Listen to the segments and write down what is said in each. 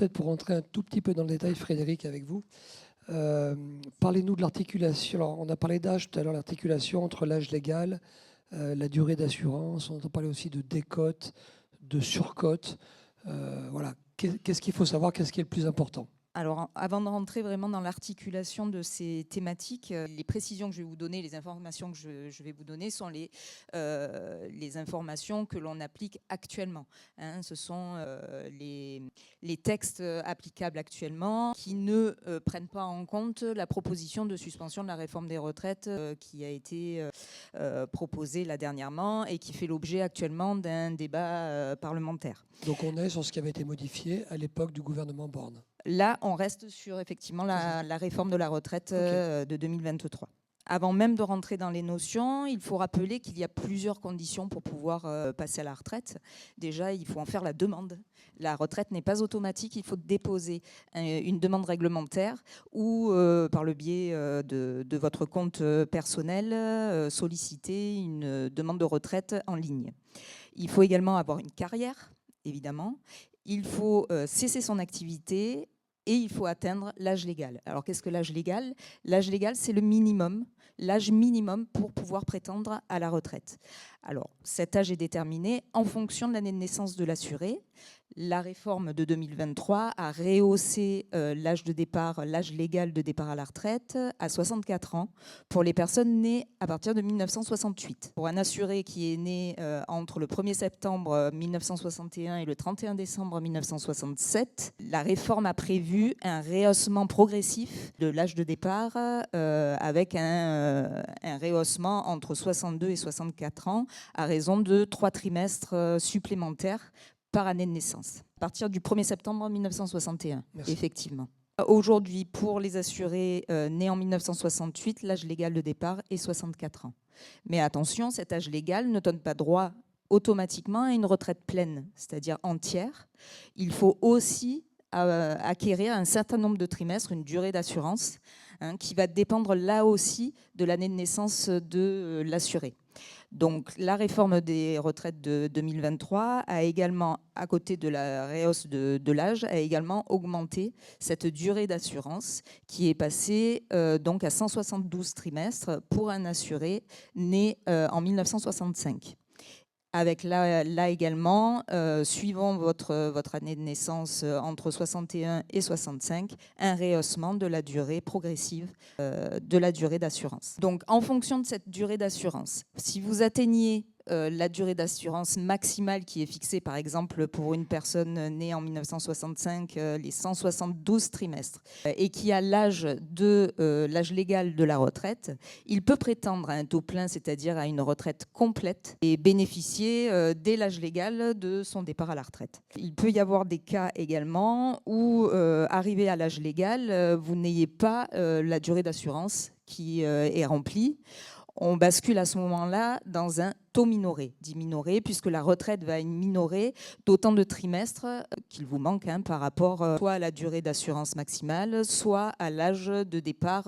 peut-être pour rentrer un tout petit peu dans le détail, Frédéric, avec vous, parlez-nous de l'articulation. Alors, on a parlé d'âge tout à l'heure, l'articulation entre l'âge légal, la durée d'assurance. On entend parler aussi de décote, de surcote. Voilà. Qu'est-ce qu'il faut savoir? Qu'est-ce qui est le plus important? Alors, avant de rentrer vraiment dans l'articulation de ces thématiques, les précisions que je vais vous donner, les informations que je vais vous donner sont les informations que l'on applique actuellement. Hein. Ce sont les textes applicables actuellement qui ne prennent pas en compte la proposition de suspension de la réforme des retraites qui a été proposée là dernièrement et qui fait l'objet actuellement d'un débat parlementaire. Donc on est sur ce qui avait été modifié à l'époque du gouvernement Borne. Là, on reste sur effectivement la réforme de la retraite de 2023. Avant même de rentrer dans les notions, il faut rappeler qu'il y a plusieurs conditions pour pouvoir passer à la retraite. Déjà, il faut en faire la demande. La retraite n'est pas automatique, il faut déposer une demande réglementaire ou, par le biais de votre compte personnel, solliciter une demande de retraite en ligne. Il faut également avoir une carrière, évidemment. Il faut cesser son activité et il faut atteindre l'âge légal. Alors, qu'est-ce que l'âge légal? L'âge légal, c'est le minimum, l'âge minimum pour pouvoir prétendre à la retraite. Alors, cet âge est déterminé en fonction de l'année de naissance de l'assuré. La réforme de 2023 a rehaussé l'âge de départ, l'âge légal de départ à la retraite à 64 ans pour les personnes nées à partir de 1968. Pour un assuré qui est né entre le 1er septembre 1961 et le 31 décembre 1967, la réforme a prévu un rehaussement progressif de l'âge de départ avec un rehaussement entre 62 et 64 ans à raison de 3 trimestres supplémentaires par année de naissance, à partir du 1er septembre 1961, Merci. effectivement. Aujourd'hui, pour les assurés nés en 1968, l'âge légal de départ est 64 ans. Mais attention, cet âge légal ne donne pas droit automatiquement à une retraite pleine, c'est-à-dire entière. Il faut aussi acquérir un certain nombre de trimestres, une durée d'assurance, qui va dépendre là aussi de l'année de naissance de l'assuré. Donc, la réforme des retraites de 2023 a également, à côté de la rehausse de l'âge, a également augmenté cette durée d'assurance qui est passée donc à 172 trimestres pour un assuré né en 1965. Avec là également, suivant votre année de naissance entre 61 et 65, un rehaussement de la durée progressive de la durée d'assurance. Donc, en fonction de cette durée d'assurance, si vous atteignez la durée d'assurance maximale qui est fixée, par exemple, pour une personne née en 1965, les 172 trimestres, et qui a l'âge légal de la retraite, il peut prétendre à un taux plein, c'est-à-dire à une retraite complète, et bénéficier dès l'âge légal de son départ à la retraite. Il peut y avoir des cas également où, arrivé à l'âge légal, vous n'ayez pas la durée d'assurance qui est remplie. On bascule à ce moment-là dans un taux minoré, dit minoré, puisque la retraite va être minorée d'autant de trimestres qu'il vous manque par rapport soit à la durée d'assurance maximale, soit à l'âge de départ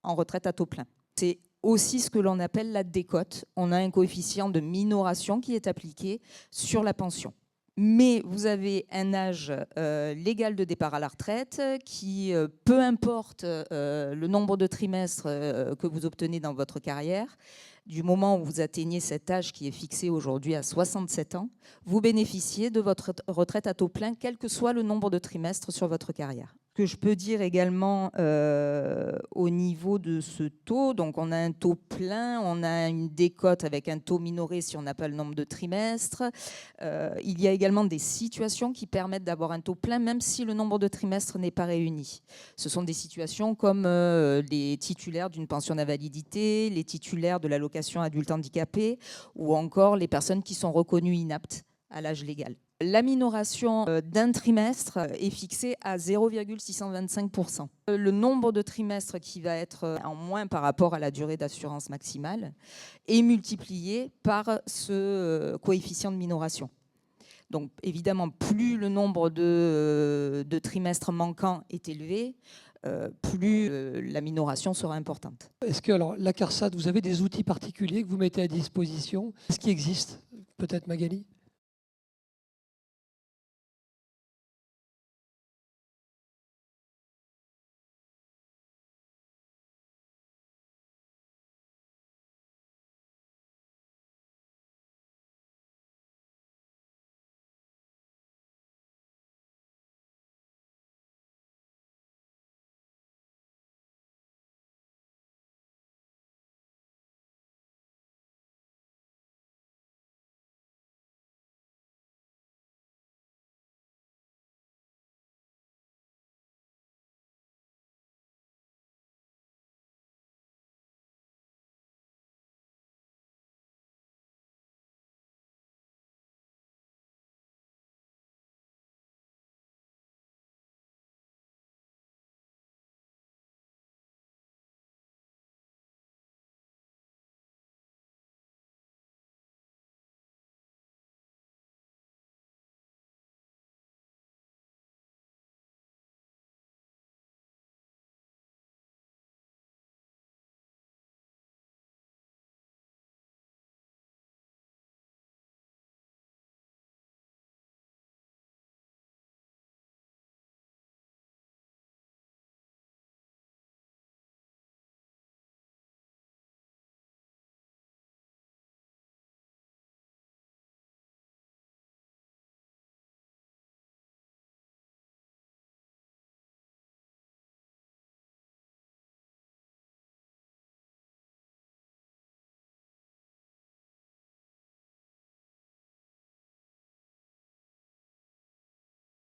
en retraite à taux plein. C'est aussi ce que l'on appelle la décote. On a un coefficient de minoration qui est appliqué sur la pension. Mais vous avez un âge légal de départ à la retraite qui, peu importe le nombre de trimestres que vous obtenez dans votre carrière, du moment où vous atteignez cet âge qui est fixé aujourd'hui à 67 ans, vous bénéficiez de votre retraite à taux plein, quel que soit le nombre de trimestres sur votre carrière. Ce que je peux dire également au niveau de ce taux, donc on a un taux plein, on a une décote avec un taux minoré si on n'a pas le nombre de trimestres. Il y a également des situations qui permettent d'avoir un taux plein même si le nombre de trimestres n'est pas réuni. Ce sont des situations comme les titulaires d'une pension d'invalidité, les titulaires de l'allocation adulte handicapé ou encore les personnes qui sont reconnues inaptes à l'âge légal. La minoration d'un trimestre est fixée à 0,625%. Le nombre de trimestres qui va être en moins par rapport à la durée d'assurance maximale est multiplié par ce coefficient de minoration. Donc évidemment, plus le nombre de trimestres manquants est élevé, plus la minoration sera importante. Est-ce que, alors, la CARSAT, vous avez des outils particuliers que vous mettez à disposition? Est-ce qui existe? Peut-être Magali?